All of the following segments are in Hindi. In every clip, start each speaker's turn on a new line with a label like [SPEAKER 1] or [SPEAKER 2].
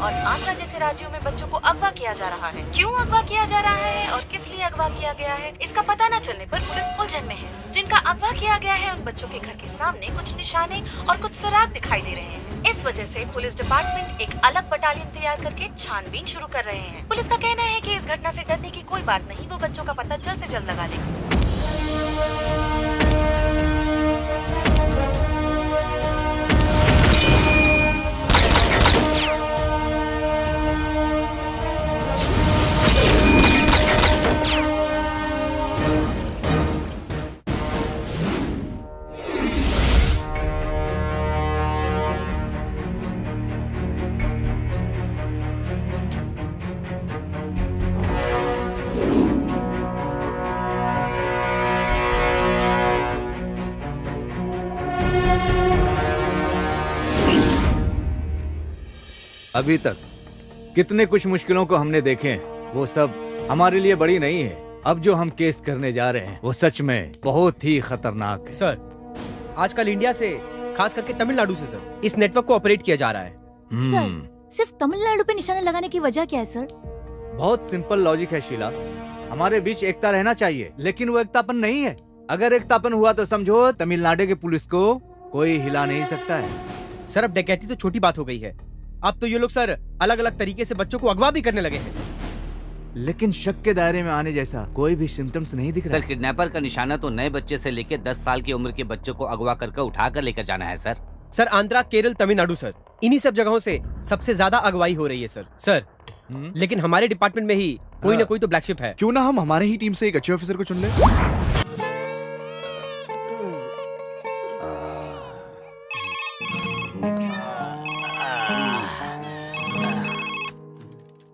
[SPEAKER 1] और आंध्रा जैसे राज्यों में बच्चों को अगवा किया जा रहा है। क्यों अगवा किया जा रहा है और किस लिए अगवा किया गया है, इसका पता न चलने पर पुलिस उलझन में है। जिनका अगवा किया गया है उन बच्चों के घर के सामने कुछ निशाने और कुछ सुराग दिखाई दे रहे हैं। इस वजह से पुलिस डिपार्टमेंट एक अलग बटालियन तैयार करके छानबीन शुरू कर रहे हैं। पुलिस का कहना है कि इस घटना से डरने की कोई बात नहीं, वो बच्चों का पता जल्द से जल्द लगा लेंगे।
[SPEAKER 2] अभी तक कितने कुछ मुश्किलों को हमने देखे हैं, वो सब हमारे लिए बड़ी नहीं है। अब जो हम केस करने जा रहे हैं वो सच में बहुत ही खतरनाक है।
[SPEAKER 3] सर, आजकल इंडिया से, खास करके तमिलनाडु से सर, इस नेटवर्क को ऑपरेट किया जा रहा है।
[SPEAKER 4] सर, सिर्फ तमिलनाडु पे निशाना लगाने की वजह क्या है सर?
[SPEAKER 2] बहुत सिंपल लॉजिक है शीला, हमारे बीच एकता रहना चाहिए, लेकिन वो एकतापन नहीं है। अगर एकतापन हुआ तो समझो तमिलनाडु की पुलिस को कोई हिला नहीं सकता है।
[SPEAKER 3] सर, अब डकैती तो छोटी बात हो गई है, अब तो ये लोग सर अलग अलग तरीके से बच्चों को अगवा भी करने लगे हैं।
[SPEAKER 2] लेकिन शक के दायरे में आने जैसा कोई भी सिम्टम्स नहीं दिख रहा।
[SPEAKER 5] सर, किडनैपर का निशाना तो नए बच्चे से लेकर 10 साल की उम्र के बच्चों को अगवा करके उठा कर लेकर जाना है sir.
[SPEAKER 3] Sir, Andhra, Kerala, Tamil Nadu sir, इन्हीं सब जगहों से सबसे ज्यादा अगवाई हो रही है सर। लेकिन हमारे डिपार्टमेंट में ही कोई ना कोई तो ब्लैक शिप है।
[SPEAKER 6] क्यों ना हम हमारे ही टीम से एक अच्छे ऑफिसर को चुन ले।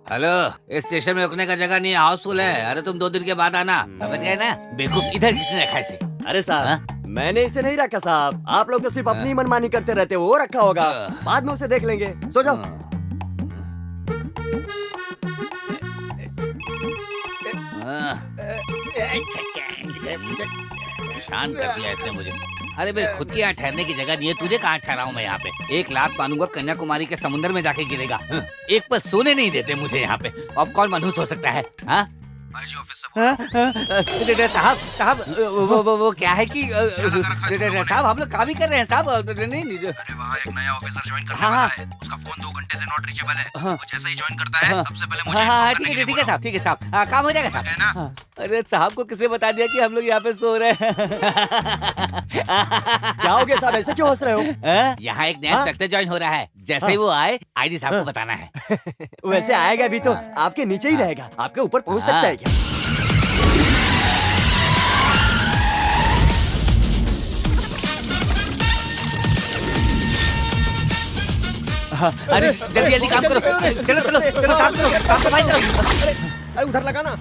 [SPEAKER 5] हेलो, इस स्टेशन में रुकने का जगह नहीं है, हाउसफुल है। अरे तुम 2 दिन के बाद आना, समझ गए ना? बेवकूफ, इधर किसने रखा इसे?
[SPEAKER 7] अरे साहब, मैंने इसे नहीं रखा साहब, आप लोग तो सिर्फ अपनी मनमानी करते रहते हो, वो रखा होगा, बाद में उसे देख लेंगे, सो जाओ।
[SPEAKER 5] परेशान कर दिया इसने मुझे। अरे भाई, खुद के यहाँ ठहरने की जगह नहीं है, तुझे कहाँ ठहराऊं मैं यहाँ पे? 1 लाख मानूंगा, कन्याकुमारी के समुद्र में जाके गिरेगा। एक पल सोने नहीं देते मुझे यहाँ पे। अब कौन मनहूस हो सकता है? हाँ साहब, वो क्या है कि साहब, हम लोग काम ही कर रहे हैं साहब। नहीं,
[SPEAKER 8] अरे वहाँ एक नया ऑफिसर ज्वाइन करने वाला है, उसका फोन 2 घंटे से नॉट रीचेबल है। वो जैसे ही ज्वाइन करता है सबसे पहले मुझे इन्फॉर्म करने के लिए बोलो।
[SPEAKER 5] ठीक है साहब, काम हो जाएगा साहब। अरे साहब को किसने बता दिया कि हम लोग यहाँ पे सो रहे हैं?
[SPEAKER 7] क्या हो गया साहब, ऐसे क्यों हंस रहे हो?
[SPEAKER 5] यहाँ एक नया इंस्पेक्टर ज्वाइन हो रहा है, जैसे ही वो आए आईडी साहब को बताना है।
[SPEAKER 7] वैसे आएगा भी तो आपके नीचे ही रहेगा, आपके ऊपर पहुँच सकता है क्या?
[SPEAKER 5] अरे जल्दी काम करो, चलो साफ सफाई करो।
[SPEAKER 3] अरे उधर लगा ना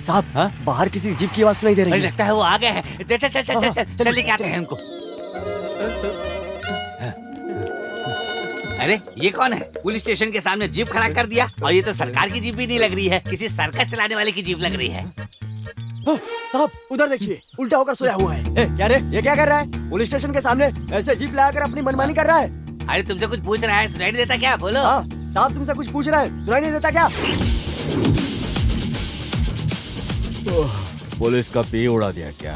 [SPEAKER 7] साहब, बाहर किसी जीप की आवाज सुनाई दे रही है।
[SPEAKER 5] लगता है वो आ गए हैं। चल लेके आते हैं उनको। अरे ये कौन है? पुलिस स्टेशन के सामने जीप खड़ा कर दिया, और ये तो सरकार की जीप भी नहीं लग रही है, किसी सर्कस चलाने वाले की जीप लग रही है।
[SPEAKER 7] साहब, उधर देखिए, उल्टा होकर सोया हुआ है। क्या रे, ये क्या कर रहा है? पुलिस स्टेशन के सामने ऐसे जीप लगाकर अपनी मनमानी कर रहा है।
[SPEAKER 5] अरे तुमसे कुछ पूछ रहा है, सुनाई नहीं देता क्या? बोलो।
[SPEAKER 7] साहब, तुमसे कुछ पूछ रहा है, सुनाई नहीं देता क्या?
[SPEAKER 6] पुलिस का पी उड़ा दिया क्या?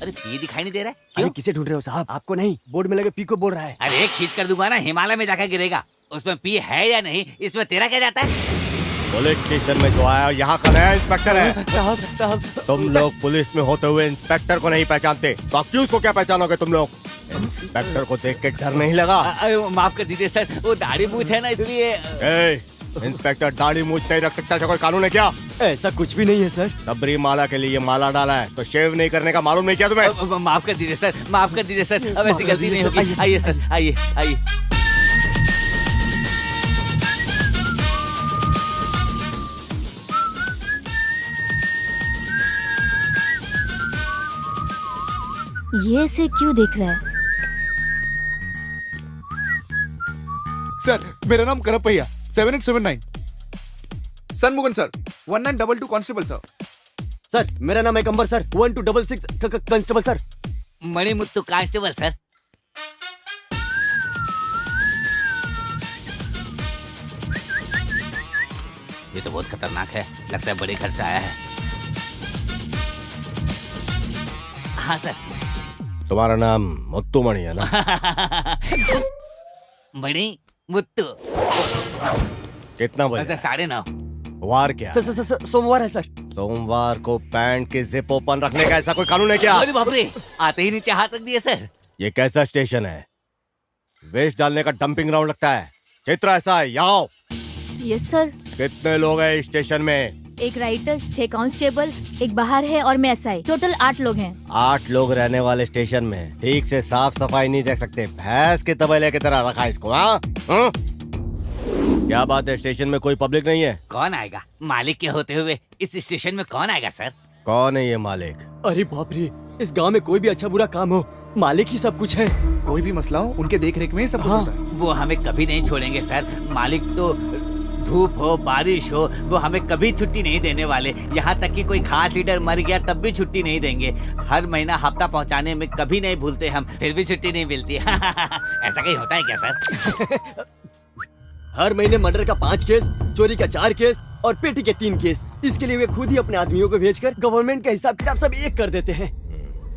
[SPEAKER 5] अरे पी दिखाई नहीं दे रहा है?
[SPEAKER 7] क्यों? किसे ढूंढ रहे हो साहब? आपको नहीं, बोर्ड में लगे पी को बोल रहा है।
[SPEAKER 5] अरे खींच कर दूंगा ना, हिमालय में जाकर गिरेगा। उसमें पी है या नहीं, इसमें तेरा क्या जाता है?
[SPEAKER 6] पुलिस स्टेशन में जो आया यहाँ का नया इंस्पेक्टर है।
[SPEAKER 7] साहब,
[SPEAKER 6] तुम लोग पुलिस में होते हुए इंस्पेक्टर को नहीं पहचानते, तो अक्यूज को क्या पहचानोगे तुम लोग? इंस्पेक्टर को देख के डर नहीं लगा?
[SPEAKER 5] माफ कर दीजिए सर, वो दाढ़ी मूछ है ना, इसलिए।
[SPEAKER 6] इंस्पेक्टर दाढ़ी मूछ नहीं रख सकता, कोई कानून है क्या?
[SPEAKER 7] ऐसा कुछ भी नहीं है सर।
[SPEAKER 6] सबरी माला के लिए माला डाला है तो शेव नहीं करने का मालूम नहीं किया तुम्हें?
[SPEAKER 5] माफ कर दीजिए सर, माफ कर दीजिए सर, अब ऐसी गलती नहीं होगी। आइए सर, आइए।
[SPEAKER 4] ये ऐसे क्यों देख रहा है?
[SPEAKER 9] सर, मेरा नाम Karuppaiah, 7879। Shanmugan sir, 1922 constable sir.
[SPEAKER 7] Sir, मेरा नाम है Kambar sir, 1266 constable sir.
[SPEAKER 5] Manimuthu constable sir. ये तो बहुत खतरनाक है, लगता है बड़े घर से आया है। हाँ सर।
[SPEAKER 6] तुम्हारा नाम मुत्तू मणि है ना?
[SPEAKER 5] मणि मुत्तू।
[SPEAKER 6] कितना बजे?
[SPEAKER 5] 9:30।
[SPEAKER 6] वार क्या?
[SPEAKER 7] सर सोमवार है सर।
[SPEAKER 6] सोमवार को पैंट की जिप ओपन रखने का ऐसा कोई कानून है क्या?
[SPEAKER 5] अरे बाप रे, आते ही नीचे हाथ रख दिए सर।
[SPEAKER 6] ये कैसा स्टेशन है? वेस्ट डालने का डंपिंग ग्राउंड लगता है। चित्र ऐसा है, यहाँ आओ।
[SPEAKER 4] Yes sir.
[SPEAKER 6] कितने लोग हैं इस स्टेशन में?
[SPEAKER 4] एक राइटर, 6 कांस्टेबल, एक बाहर है और मैं एसआई। टोटल 8 लोग हैं।
[SPEAKER 6] 8 लोग रहने वाले स्टेशन में ठीक से साफ सफाई नहीं रख सकते। भैंस के तबेले की तरह रखा इसको। हाँ? क्या बात है, स्टेशन में कोई पब्लिक नहीं है?
[SPEAKER 5] कौन आएगा? मालिक के होते हुए इस स्टेशन में कौन आएगा सर?
[SPEAKER 6] कौन है ये मालिक?
[SPEAKER 7] अरे बाप रे, इस गांव में कोई भी अच्छा बुरा काम हो, मालिक ही सब कुछ है।
[SPEAKER 9] कोई भी मसला हो उनके देख रेख में ही सब कुछ होता है।
[SPEAKER 5] वो हमें कभी नहीं छोड़ेंगे सर। मालिक तो धूप हो बारिश हो वो हमें कभी छुट्टी नहीं देने वाले। यहाँ तक कि कोई खास लीडर मर गया तब भी छुट्टी नहीं देंगे। हर महीना हफ्ता पहुँचाने में कभी नहीं भूलते हम, फिर भी छुट्टी नहीं मिलती। ऐसा कहीं होता है क्या सर?
[SPEAKER 7] हर महीने मर्डर का 5 केस, चोरी का 4 केस और पेटी के 3 केस। इसके लिए वे खुद ही अपने आदमियों को भेजकर गवर्नमेंट का हिसाब किताब सब एक कर देते हैं।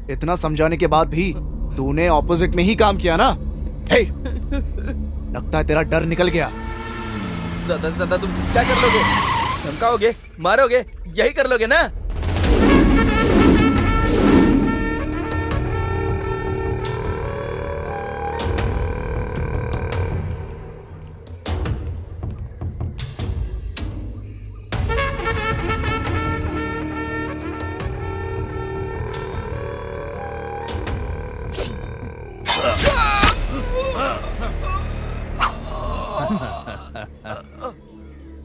[SPEAKER 9] इतना समझाने के बाद भी तूने ऑपोजिट में ही काम किया ना? हे, लगता है तेरा डर निकल गया।
[SPEAKER 8] ज्यादा से ज्यादा तुम क्या कर लोगे? धमकाओगे, मारोगे, यही कर लोगे ना?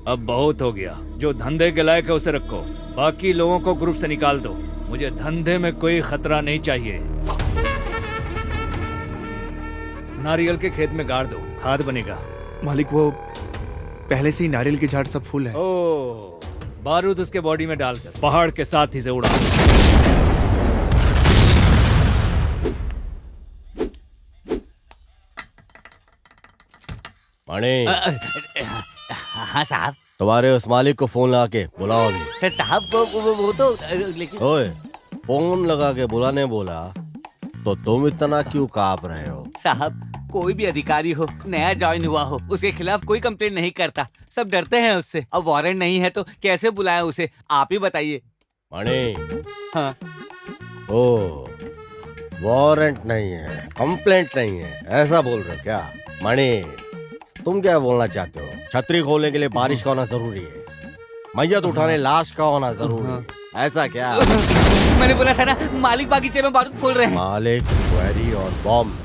[SPEAKER 2] अब बहुत हो गया। जो धंधे के लायक है उसे रखो, बाकी लोगों को ग्रुप से निकाल दो। मुझे धंधे में कोई खतरा नहीं चाहिए। नारियल के खेत में गाड़ दो, खाद बनेगा।
[SPEAKER 9] मालिक वो पहले से ही नारियल के झाड़ सब फुल है।
[SPEAKER 2] ओ, बारूद उसके बॉडी में डालकर पहाड़ के साथ ही से उड़ा।
[SPEAKER 6] मणि,
[SPEAKER 5] हाँ साहब।
[SPEAKER 6] तुम्हारे उस मालिक को फोन लगा के बुलाओ अभी।
[SPEAKER 5] सर साहब वो तो लेकिन
[SPEAKER 6] ओए, फोन लगा के बुलाने बोला तो तुम इतना क्यों कांप रहे हो?
[SPEAKER 5] साहब कोई भी अधिकारी हो, नया ज्वाइन हुआ हो, उसके खिलाफ कोई कंप्लेंट नहीं करता। सब डरते हैं उससे। अब वारंट नहीं है तो कैसे बुलाएं उसे, आप ही बताइए।
[SPEAKER 6] मणि,
[SPEAKER 5] हाँ।
[SPEAKER 6] ओ, वारंट नहीं है, कंप्लेंट नहीं है, ऐसा बोल रहे हो क्या? मणि, तुम क्या बोलना चाहते हो? छतरी खोलने के लिए बारिश का होना जरूरी है, मैयत उठाने लाश का होना जरूरी है, ऐसा क्या?
[SPEAKER 5] मैंने बोला था ना, मालिक बागीचे में बारूद फोड़ रहे हैं।
[SPEAKER 6] मालिक, क्वेरी और बॉम्ब।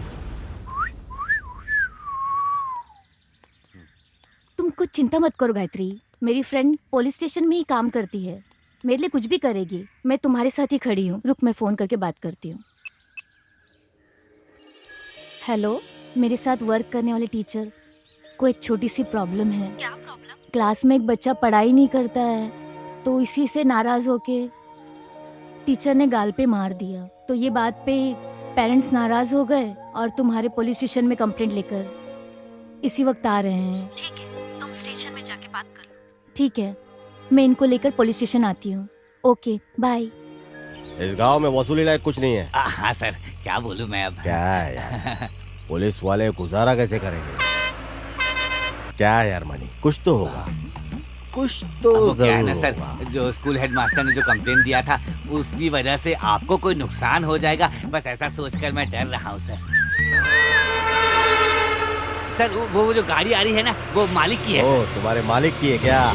[SPEAKER 4] तुम कुछ चिंता मत करो गायत्री। मेरी फ्रेंड पुलिस स्टेशन में ही काम करती है, मेरे लिए कुछ भी करेगी। मैं तुम्हारे साथ ही खड़ी हूँ। रुक, मैं फोन करके बात करती हूँ। हेलो, मेरे साथ वर्क करने वाले टीचर को एक छोटी सी प्रॉब्लम है। क्या प्रॉब्लम? क्लास में एक बच्चा पढ़ाई नहीं करता है, तो इसी से नाराज होके टीचर ने गाल पे मार दिया। तो ये बात पे पेरेंट्स नाराज हो गए और तुम्हारे पुलिस स्टेशन में कंप्लेंट लेकर इसी वक्त आ रहे हैं। ठीक है, तुम स्टेशन में जाके बात कर लो। ठीक है, मैं इनको लेकर पुलिस स्टेशन आती हूँ। Okay, bye.
[SPEAKER 6] इस गांव में वसूली लायक कुछ नहीं है।
[SPEAKER 5] हाँ सर, क्या बोलूं मैं अब।
[SPEAKER 6] क्या है यार, पुलिस वाले गुजारा कैसे करेंगे? क्या है यार मणि, कुछ तो होगा, कुछ तो
[SPEAKER 5] वो क्या है ना
[SPEAKER 6] जरूर
[SPEAKER 5] सर,
[SPEAKER 6] होगा।
[SPEAKER 5] जो स्कूल हेडमास्टर ने जो कंप्लेंट दिया था उसकी वजह से आपको कोई नुकसान हो जाएगा, बस ऐसा सोचकर मैं डर रहा हूँ सर। सर वो जो गाड़ी आ रही है ना, वो मालिक की है
[SPEAKER 6] ओ,
[SPEAKER 5] सर।
[SPEAKER 6] तुम्हारे मालिक की है क्या?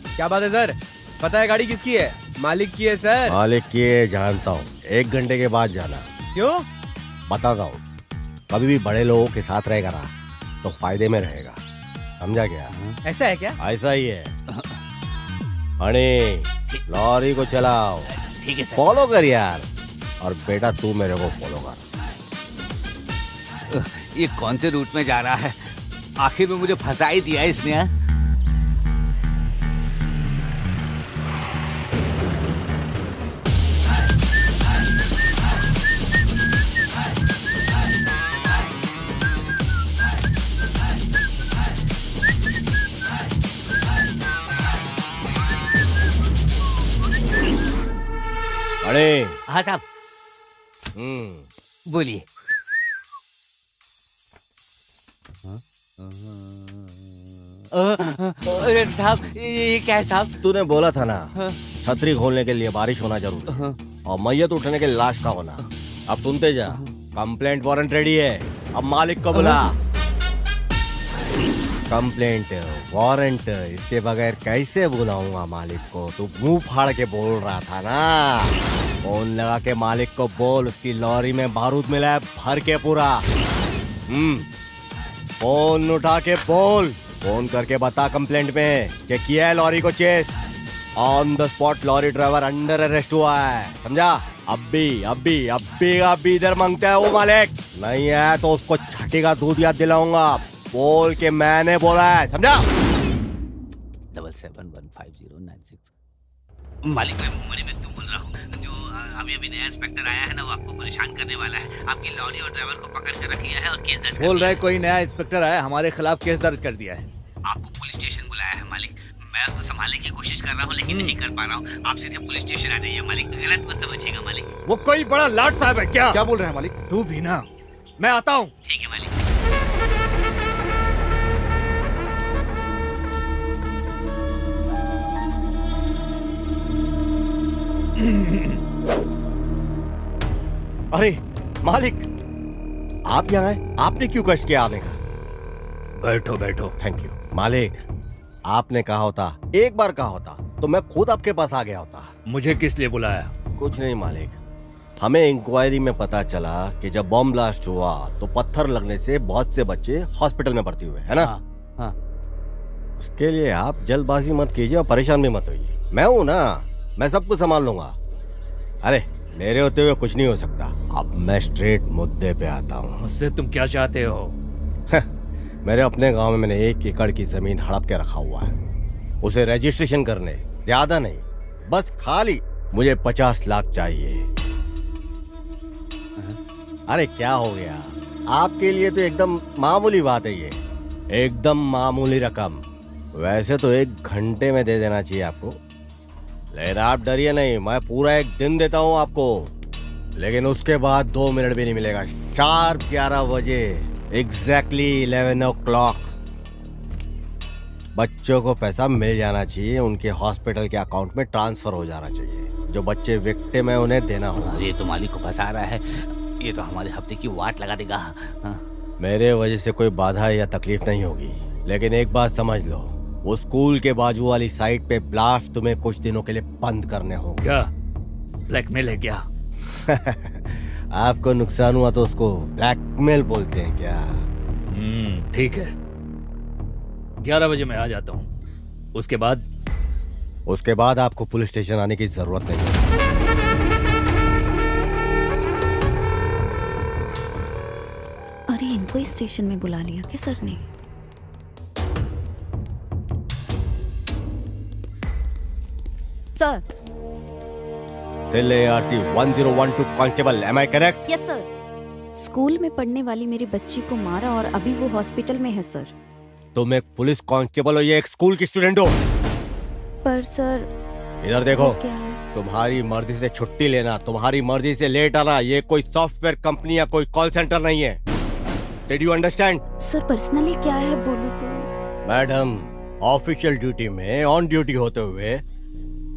[SPEAKER 3] क्या बात है सर? पता है गाड़ी किसकी है? मालिक की है सर।
[SPEAKER 6] मालिक की है जानता हूँ, 1 घंटे के बाद जाना।
[SPEAKER 3] क्यों?
[SPEAKER 6] बताता हूँ, कभी भी बड़े लोगों के साथ रहेगा ना तो फायदे में रहेगा, समझा क्या?
[SPEAKER 3] ऐसा है क्या?
[SPEAKER 6] ऐसा ही है। मणि, लॉरी को चलाओ।
[SPEAKER 5] ठीक है सर।
[SPEAKER 6] फॉलो कर यार, और बेटा तू मेरे को फॉलो कर।
[SPEAKER 5] ये कौन से रूट में जा रहा है? आखिर में मुझे फंसा ही दिया इसने। हाँ?
[SPEAKER 6] मणि
[SPEAKER 5] हाँ साहब बोलिए। अरे साहब ये क्या है साहब?
[SPEAKER 6] तूने बोला था ना छतरी खोलने के लिए बारिश होना जरूरी है और मैयत उठने के लिए लाश का होना। अब सुनते जा, कंप्लेंट वारंट रेडी है, अब मालिक को बुला। कंप्लेंट वारंट इसके बगैर कैसे बुलाऊंगा मालिक को? तू मुंह फाड़ के बोल रहा था ना। फोन लगा के मालिक को बोल उसकी लॉरी में बारूद मिला है भर के पूरा। फोन उठा के बोल, फोन करके बता कंप्लेंट में कि किया है लॉरी को chase. On the spot lorry driver under arrest हुआ है, समझा? अभी इधर मांगता है वो मालिक, नहीं है तो उसको छठी का दूध याद दिलाऊंगा। बोल के मैंने बोला है, समझा?
[SPEAKER 5] 77150996। मालिक मैं तुम बोल रहा हूँ। जो अभी नया इंस्पेक्टर आया है ना, वो आपको परेशान करने वाला है। आपकी लॉरी और ड्राइवर को पकड़ कर रख लिया है और केस दर्ज कर
[SPEAKER 2] बोल
[SPEAKER 5] लिया
[SPEAKER 2] रहे कोई नया इंस्पेक्टर आया हमारे खिलाफ केस दर्ज कर दिया है।
[SPEAKER 5] आपको पुलिस स्टेशन बुलाया है मालिक। मैं उसको संभालने की कोशिश कर रहा हूँ लेकिन नहीं कर पा रहा हूँ। आप सीधे पुलिस स्टेशन आ जाइए मालिक, गलत मत समझिएगा मालिक।
[SPEAKER 2] वो कोई बड़ा लाट साहब है क्या?
[SPEAKER 9] क्या बोल रहे हैं मालिक?
[SPEAKER 2] तू भी ना, मैं आता हूँ।
[SPEAKER 5] ठीक है मालिक।
[SPEAKER 6] अरे मालिक, आप यहाँ आए, आपने क्यों कष्ट किया आने का?
[SPEAKER 2] बैठो बैठो।
[SPEAKER 6] थैंक यू मालिक। आपने कहा होता, एक बार कहा होता तो मैं खुद आपके पास आ गया होता।
[SPEAKER 2] मुझे किस लिए बुलाया?
[SPEAKER 6] कुछ नहीं मालिक, हमें इंक्वायरी में पता चला कि जब बॉम्ब ब्लास्ट हुआ तो पत्थर लगने से बहुत से बच्चे हॉस्पिटल में भर्ती हुए, है ना?
[SPEAKER 5] हाँ।
[SPEAKER 6] उसके लिए आप जल्दबाजी मत कीजिए और परेशान भी मत होइए। मैं हूं ना, मैं सब कुछ संभाल लूंगा। अरे मेरे होते हुए कुछ नहीं हो सकता। अब मैं स्ट्रेट मुद्दे पे आता हूँ।
[SPEAKER 2] मुझसे तुम क्या चाहते हो?
[SPEAKER 6] मेरे अपने गांव में मैंने 1 एकड़ की जमीन हड़प के रखा हुआ है। उसे रजिस्ट्रेशन करने, ज्यादा नहीं, बस खाली मुझे 50 लाख चाहिए। अरे क्या हो गया? आपके लिए तो एकदम मामूली बात है ये, एकदम मामूली रकम। वैसे तो 1 घंटे में दे देना चाहिए आपको, लेकिन आप डरिए नहीं, मैं पूरा 1 दिन देता हूँ आपको। लेकिन उसके बाद 2 मिनट भी नहीं मिलेगा। शार्प 11 बजे, एग्जैक्टली 11 o'clock बच्चों को पैसा मिल जाना चाहिए, उनके हॉस्पिटल के अकाउंट में ट्रांसफर हो जाना चाहिए। जो बच्चे विक्टिम है उन्हें देना होगा।
[SPEAKER 5] ये तो मालिक को फंसा रहा है, ये तो हमारे हफ्ते की वाट लगा देगा।
[SPEAKER 6] मेरे वजह से कोई बाधा या तकलीफ नहीं होगी, लेकिन एक बात समझ लो, वो स्कूल के बाजू वाली साइड पे ब्लास्ट तुम्हें कुछ दिनों के लिए बंद करने होंगे।
[SPEAKER 2] क्या ब्लैकमेल है क्या?
[SPEAKER 6] आपको नुकसान हुआ तो उसको ब्लैकमेल बोलते हैं क्या?
[SPEAKER 2] ठीक है, 11 बजे मैं आ जाता हूँ। उसके बाद आपको पुलिस स्टेशन आने की जरूरत नहीं है।
[SPEAKER 4] अरे इनको ही स्टेशन में बुला लिया क्या सर ने? Sir.
[SPEAKER 6] ARC 1012 constable, am I correct?
[SPEAKER 4] Yes sir. School में पढ़ने वाली मेरी बच्ची को मारा और अभी वो हॉस्पिटल में है सर।
[SPEAKER 6] तुम एक पुलिस कांस्टेबल हो या एक स्कूल की स्टूडेंट हो?
[SPEAKER 4] पर सर
[SPEAKER 6] इधर देखो,
[SPEAKER 4] क्या है?
[SPEAKER 6] तुम्हारी मर्जी से छुट्टी लेना, तुम्हारी मर्जी से लेट आना, ये कोई सॉफ्टवेयर कंपनी या कोई कॉल सेंटर नहीं है। Did you understand?
[SPEAKER 4] Sir personally क्या है बोलो तो?
[SPEAKER 6] मैडम, ऑफिशियल ड्यूटी में ऑन ड्यूटी होते हुए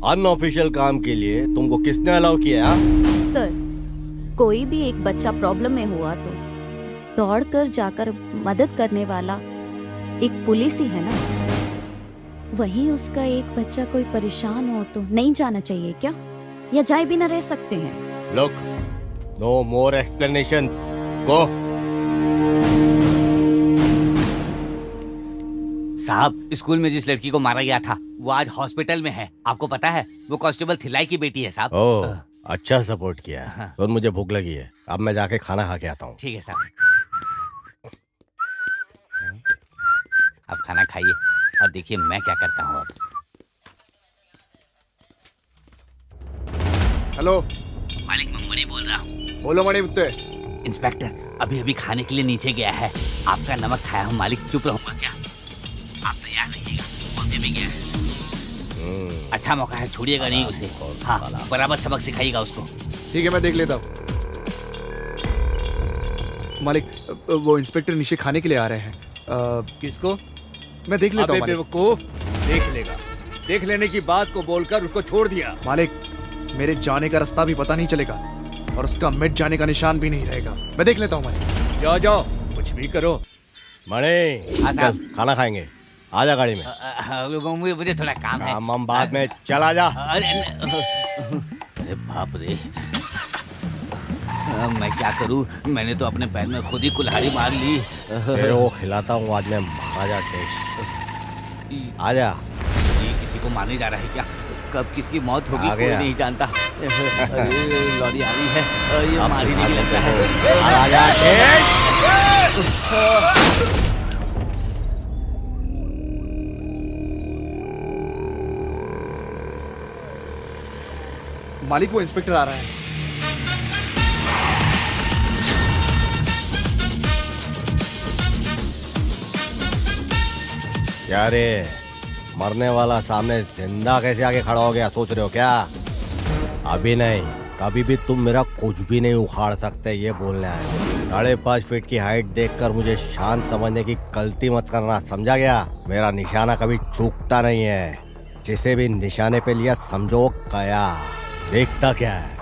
[SPEAKER 6] अनऑफिशियल काम के लिए तुमको किसने अलाउ किया?
[SPEAKER 4] सर कोई भी एक बच्चा प्रॉब्लम में हुआ तो दौड़कर जाकर मदद करने वाला एक पुलिस ही है ना। वहीं उसका एक बच्चा कोई परेशान हो तो नहीं जाना चाहिए क्या? या जाए भी ना रह सकते हैं?
[SPEAKER 6] लुक, नो मोर एक्सप्लेनेशंस, गो।
[SPEAKER 5] साहब, स्कूल में जिस लड़की को मारा गया था वो आज हॉस्पिटल में है। आपको पता है? वो कांस्टेबल थिलाई की बेटी है साहब।
[SPEAKER 6] ओह, अच्छा सपोर्ट किया। तो मुझे भूख लगी है, अब मैं जाके खाना खा के आता हूँ।
[SPEAKER 5] ठीक है साहब, आप खाना खाइए और देखिए मैं क्या करता हूँ अब।
[SPEAKER 9] हेलो
[SPEAKER 5] मालिक, मैं मणि बोल रहा हूँ।
[SPEAKER 9] बोलो मणि मुत्ते।
[SPEAKER 5] इंस्पेक्टर अभी खाने के लिए नीचे गया है। आपका नमक खाया हूँ मालिक, चुप रहूंगा क्या? आप तैयार रहिएगा, बोलते भी गया है। अच्छा मौका है, छोड़िएगा नहीं उसे। हाँ, बराबर सबक सिखाइएगा उसको।
[SPEAKER 9] ठीक है, मैं देख लेता हूँ। मालिक, वो इंस्पेक्टर नीचे खाने के लिए आ रहे हैं।
[SPEAKER 2] किसको?
[SPEAKER 9] मैं देख लेता हूँ मालिक।
[SPEAKER 2] बेवकूफ, देख लेगा। देख लेने की बात को बोलकर उसको छोड़ दिया।
[SPEAKER 9] मालिक, मेरे जाने का रास्ता भी पता नहीं चलेगा और उसका मिट जाने का निशान भी नहीं रहेगा। मैं देख लेता हूँ मालिक।
[SPEAKER 2] जाओ जाओ, कुछ भी करो।
[SPEAKER 6] मणि,
[SPEAKER 5] हाँ, साहब।
[SPEAKER 6] चल खाना खाएंगे, आजा गाड़ी में।
[SPEAKER 5] मुझे थोड़ा काम है।
[SPEAKER 6] हम बाद में, चला जा।
[SPEAKER 5] अरे बाप रे, मैं क्या करूं? मैंने तो अपने पैर में खुद ही कुल्हाड़ी मार ली।
[SPEAKER 6] तेरे को खिलाता हूँ आज मैं महाराजा टेस्ट। आजा।
[SPEAKER 5] ये किसी को मारने जा रहा है क्या? कब किसकी मौत होगी
[SPEAKER 6] आ
[SPEAKER 5] कोई
[SPEAKER 6] गया।
[SPEAKER 5] नहीं जानता। अरे लॉरी आ रही है, ये मार ही नहीं लगता है।
[SPEAKER 6] महाराजा टेस्ट।
[SPEAKER 9] मालिक, वो इंस्पेक्टर आ रहा है।
[SPEAKER 6] क्या रे, मरने वाला सामने जिंदा कैसे आके खड़ा हो गया, सोच रहे हो क्या? अभी नहीं, कभी भी तुम मेरा कुछ भी नहीं उखाड़ सकते, ये बोलने आए। 5.5 फीट की हाइट देखकर मुझे शांत समझने की गलती मत करना, समझा गया? मेरा निशाना कभी चूकता नहीं है। जिसे भी निशाने पे लिया समझो गया। देखता क्या है?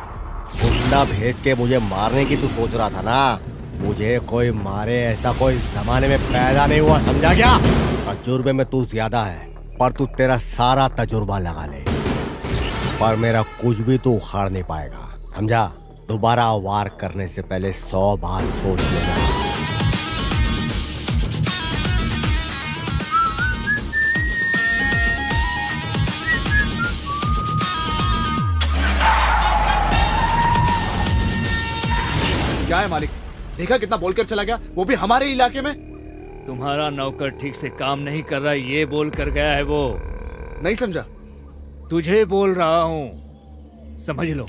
[SPEAKER 6] गुंडा भेज के मुझे मारने की तू सोच रहा था ना? मुझे कोई मारे ऐसा कोई जमाने में पैदा नहीं हुआ, समझा क्या? तजुर्बे में तू ज्यादा है, पर तू तेरा सारा तजुर्बा लगा ले, पर मेरा कुछ भी तू उखाड़ नहीं पाएगा, समझा? दोबारा वार करने से पहले 100 बार सोच लेना।
[SPEAKER 9] क्या है मालिक? देखा कितना बोलकर चला गया, वो भी हमारे इलाके में।
[SPEAKER 2] तुम्हारा नौकर ठीक से काम नहीं कर रहा, ये बोल कर गया है वो।
[SPEAKER 9] नहीं समझा?
[SPEAKER 2] तुझे बोल रहा हूँ, समझ लो।